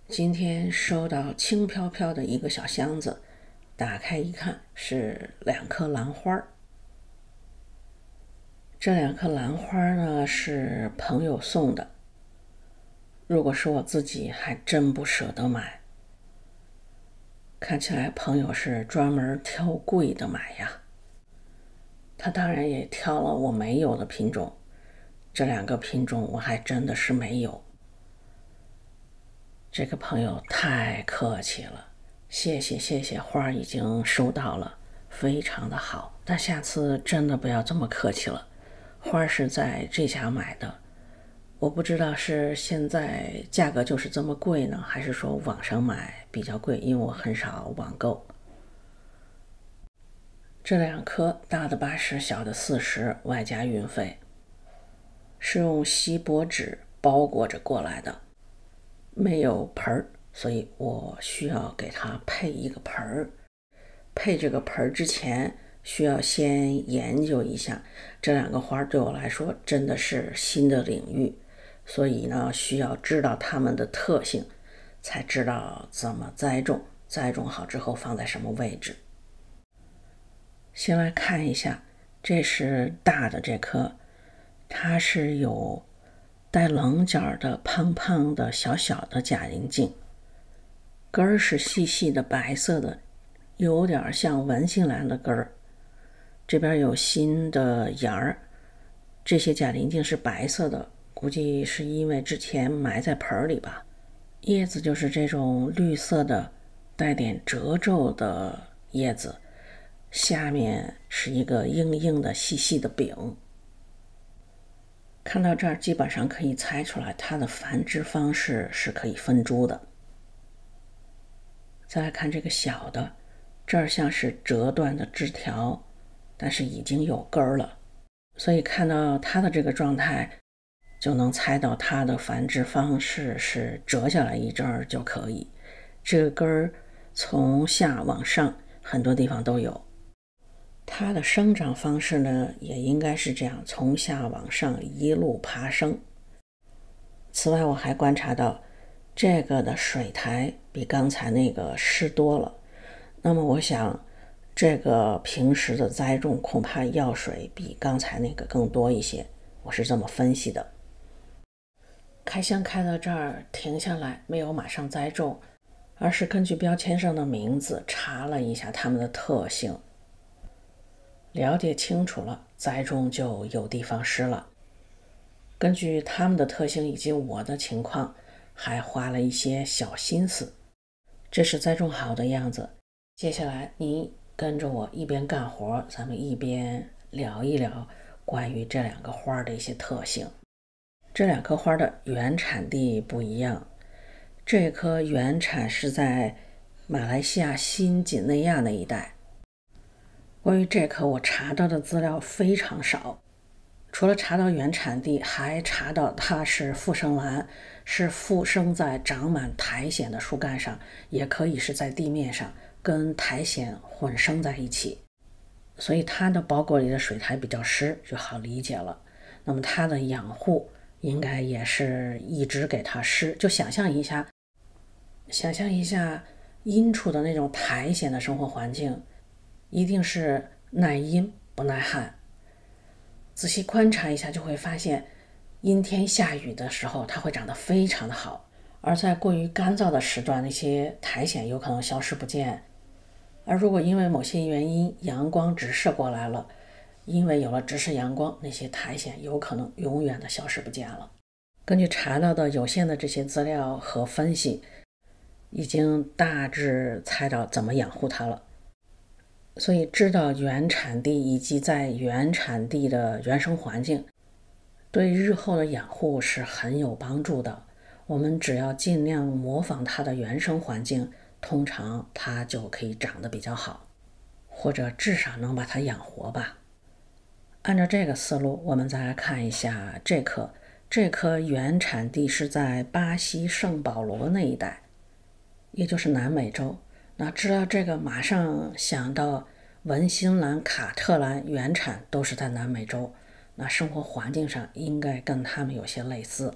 今天收到轻飘飘的一个小箱子，打开一看是2颗兰花。这2颗兰花呢是朋友送的，如果是我自己还真不舍得买。看起来朋友是专门挑贵的买呀。他当然也挑了我没有的品种，这2个品种我还真的是没有。这个朋友太客气了，谢谢，花已经收到了，非常的好，但下次真的不要这么客气了。花是在这家买的，我不知道是现在价格就是这么贵呢，还是说网上买比较贵，因为我很少网购。这2颗，大的80，小的40，外加运费，是用锡箔纸包裹着过来的，没有盆儿，所以我需要给它配一个盆儿。配这个盆儿之前，需要先研究一下。这2个花对我来说真的是新的领域，所以呢，需要知道它们的特性，才知道怎么栽种，栽种好之后放在什么位置。先来看一下，这是大的这颗，它是有带棱角的胖胖的小小的假鳞茎，根儿是细细的白色的，有点像文心兰的根儿。这边有新的芽儿，这些假鳞茎是白色的，估计是因为之前埋在盆里吧。叶子就是这种绿色的，带点褶皱的叶子，下面是一个硬硬的细细的柄。看到这儿基本上可以猜出来它的繁殖方式是可以分株的。再来看这个小的，这儿像是折断的枝条，但是已经有根儿了，所以看到它的这个状态就能猜到它的繁殖方式是折下来一阵儿就可以。这个根儿从下往上很多地方都有，它的生长方式呢也应该是这样，从下往上一路爬升。此外我还观察到这个的水苔比刚才那个湿多了，那么我想这个平时的栽种恐怕药水比刚才那个更多一些，我是这么分析的。开箱开到这儿停下来，没有马上栽种，而是根据标签上的名字查了一下它们的特性，了解清楚了，栽种就有的放矢了。根据它们的特性以及我的情况，还花了一些小心思。这是栽种好的样子，接下来你跟着我一边干活，咱们一边聊一聊关于这2个花的一些特性。这2颗花的原产地不一样，这颗原产是在马来西亚新几内亚那一带。关于这颗我查到的资料非常少，除了查到原产地，还查到它是附生兰，是附生在长满苔藓的树干上，也可以是在地面上跟苔藓混生在一起，所以它的包裹里的水苔比较湿，就好理解了。那么它的养护应该也是一直给它湿，就想象一下阴处的那种苔藓的生活环境，一定是耐阴不耐旱。仔细观察一下就会发现，阴天下雨的时候它会长得非常的好，而在过于干燥的时段，那些苔藓有可能消失不见。而如果因为某些原因阳光直射过来了，因为有了直射阳光，那些苔藓有可能永远的消失不见了。根据查到的有限的这些资料和分析，已经大致猜到怎么养护它了。所以知道原产地以及在原产地的原生环境，对日后的养护是很有帮助的。我们只要尽量模仿它的原生环境，通常它就可以长得比较好，或者至少能把它养活吧。按照这个思路，我们再来看一下这颗原产地是在巴西圣保罗那一带，也就是南美洲。那知道这个，马上想到文心兰、卡特兰原产都是在南美洲，那生活环境上应该跟它们有些类似，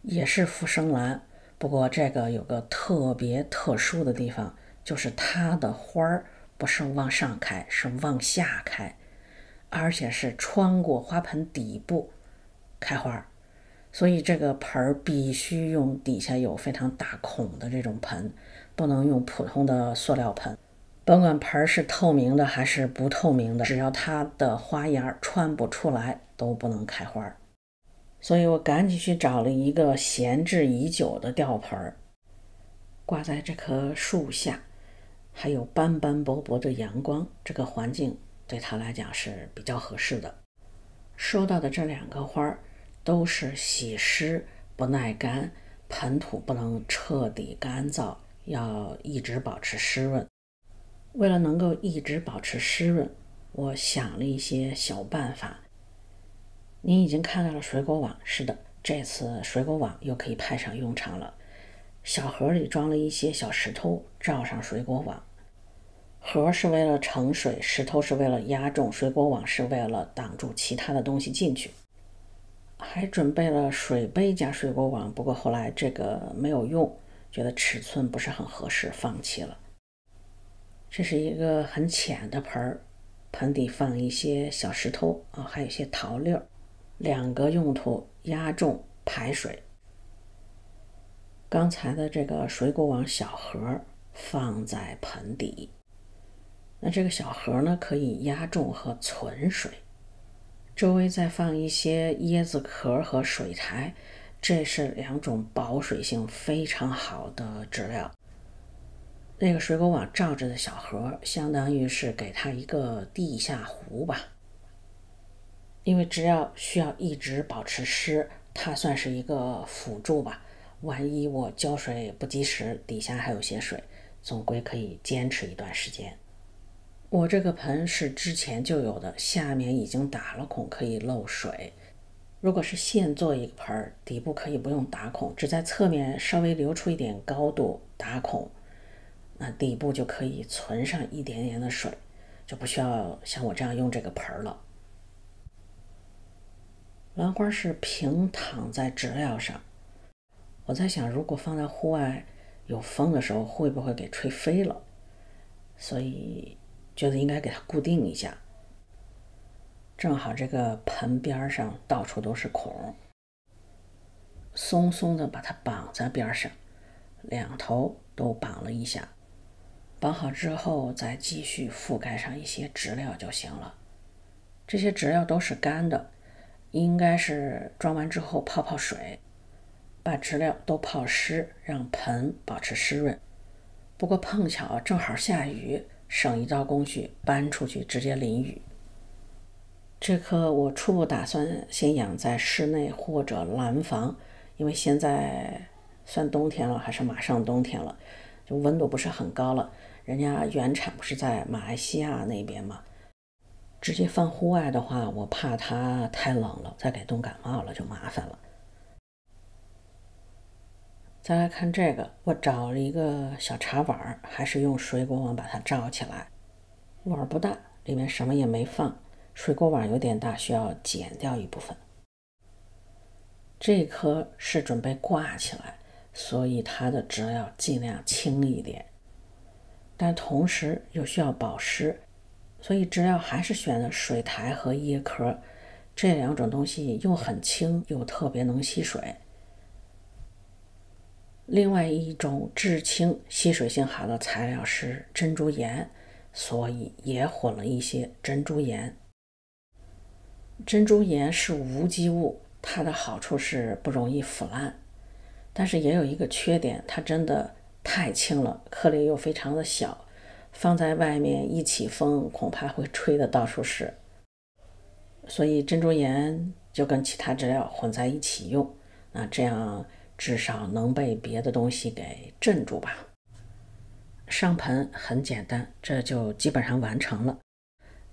也是附生兰，不过这个有个特别特殊的地方，就是它的花儿不是往上开，是往下开，而且是穿过花盆底部开花。所以这个盆必须用底下有非常大孔的这种盆，不能用普通的塑料盆。甭管盆是透明的还是不透明的，只要它的花芽穿不出来，都不能开花。所以我赶紧去找了一个闲置已久的吊盆，挂在这棵树下，还有斑斑驳驳的阳光，这个环境对它来讲是比较合适的。收到的这2个花都是喜湿不耐干，盆土不能彻底干燥，要一直保持湿润。为了能够一直保持湿润，我想了一些小办法。您已经看到了水果网，是的，这次水果网又可以派上用场了。小盒里装了一些小石头，罩上水果网。盒是为了盛水，石头是为了压重，水果网是为了挡住其他的东西进去。还准备了水杯加水果网，不过后来这个没有用，觉得尺寸不是很合适，放弃了。这是一个很浅的盆，盆底放一些小石头还有一些桃粒，2个用途：压重、排水。刚才的这个水果网小盒放在盆底，那这个小盒呢可以压重和存水，周围再放一些椰子壳和水苔，这是2种保水性非常好的质料。那个水果网罩着的小盒相当于是给它一个地下湖吧，因为只要需要一直保持湿，它算是一个辅助吧。万一我浇水不及时，底下还有些水，总归可以坚持一段时间。我这个盆是之前就有的，下面已经打了孔，可以漏水。如果是现做一个盆，底部可以不用打孔，只在侧面稍微留出一点高度打孔，那底部就可以存上一点点的水，就不需要像我这样用这个盆了。兰花是平躺在植料上，我在想如果放在户外有风的时候会不会给吹飞了，所以觉得应该给它固定一下。正好这个盆边上到处都是孔，松松的把它绑在边上，2头都绑了一下。绑好之后再继续覆盖上一些植料就行了。这些植料都是干的，应该是装完之后泡泡水，把植料都泡湿，让盆保持湿润。不过碰巧正好下雨，省一道工序，搬出去直接淋雨。这棵我初步打算先养在室内或者栏房，因为现在算冬天了，还是马上冬天了，就温度不是很高了。人家原产不是在马来西亚那边吗？直接放户外的话，我怕它太冷了，再给冻感冒了就麻烦了。再来看这个，我找了一个小茶碗，还是用水果网把它罩起来。碗不大，里面什么也没放，水果网有点大，需要剪掉一部分。这颗是准备挂起来，所以它的植料尽量轻一点，但同时又需要保湿，所以植料还是选了水苔和椰壳，这2种东西又很轻又特别能吸水。另外一种至轻吸水性好的材料是珍珠岩，所以也混了一些珍珠岩。珍珠岩是无机物，它的好处是不容易腐烂，但是也有一个缺点，它真的太轻了，颗粒又非常的小，放在外面一起风恐怕会吹得到处是。所以珍珠岩就跟其他质料混在一起用，那这样至少能被别的东西给镇住吧。上盆很简单，这就基本上完成了。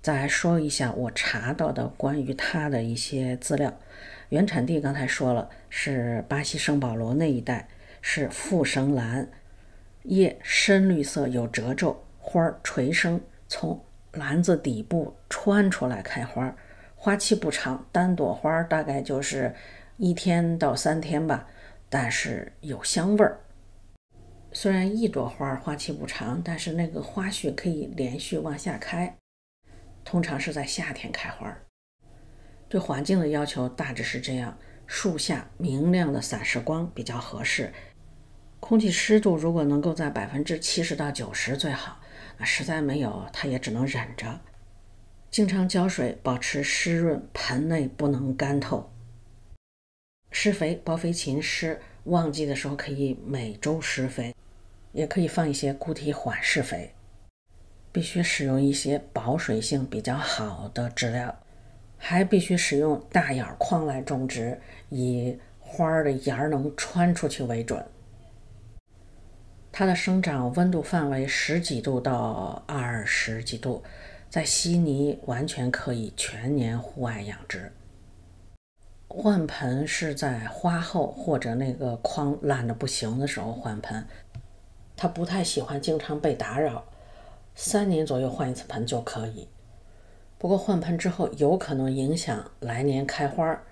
再说一下我查到的关于它的一些资料。原产地刚才说了，是巴西圣保罗那一带，是复生兰，叶深绿色有褶皱，花垂生，从篮子底部穿出来开花，花期不长，单朵花大概就是1天到3天吧，但是有香味儿。虽然一朵花花期不长，但是那个花序可以连续往下开，通常是在夏天开花。对环境的要求大致是这样：树下明亮的散射光比较合适，空气湿度如果能够在70%到90%最好，实在没有它也只能忍着。经常浇水，保持湿润，盆内不能干透。施肥，包肥勤施，旺季的时候可以每周施肥，也可以放一些固体缓释肥。必须使用一些保水性比较好的质料，还必须使用大眼框来种植，以花的芽能穿出去为准。它的生长温度范围10几度到20几度，在悉尼完全可以全年户外养殖。换盆是在花后或者那个筐烂得不行的时候换盆，它不太喜欢经常被打扰，3年左右换一次盆就可以。不过换盆之后有可能影响来年开花，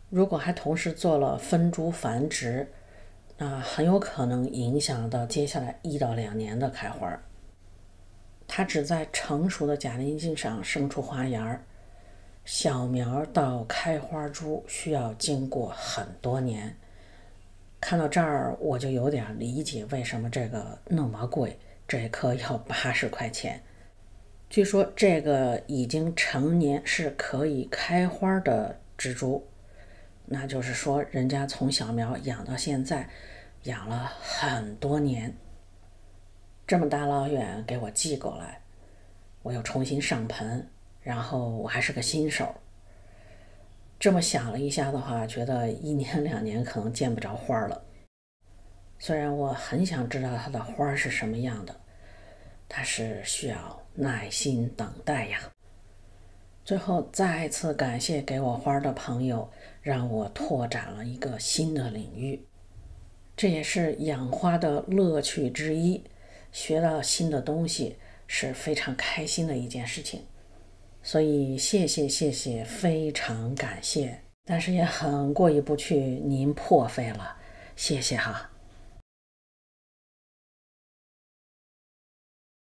如果还同时做了分株繁殖，那很有可能影响到接下来1到2年的开花。它只在成熟的假鳞茎上生出花芽，小苗到开花株需要经过很多年。看到这儿我就有点理解为什么这个那么贵，这棵要80块钱。据说这个已经成年是可以开花的植株，那就是说人家从小苗养到现在，养了很多年，这么大老远给我寄过来，我又重新上盆，然后我还是个新手。这么想了一下的话，觉得1年2年可能见不着花了。虽然我很想知道它的花是什么样的，但是需要耐心等待呀。最后再次感谢给我花的朋友，让我拓展了一个新的领域，这也是养花的乐趣之一，学到新的东西是非常开心的一件事情。所以谢谢，非常感谢，但是也很过意不去您破费了，谢谢哈。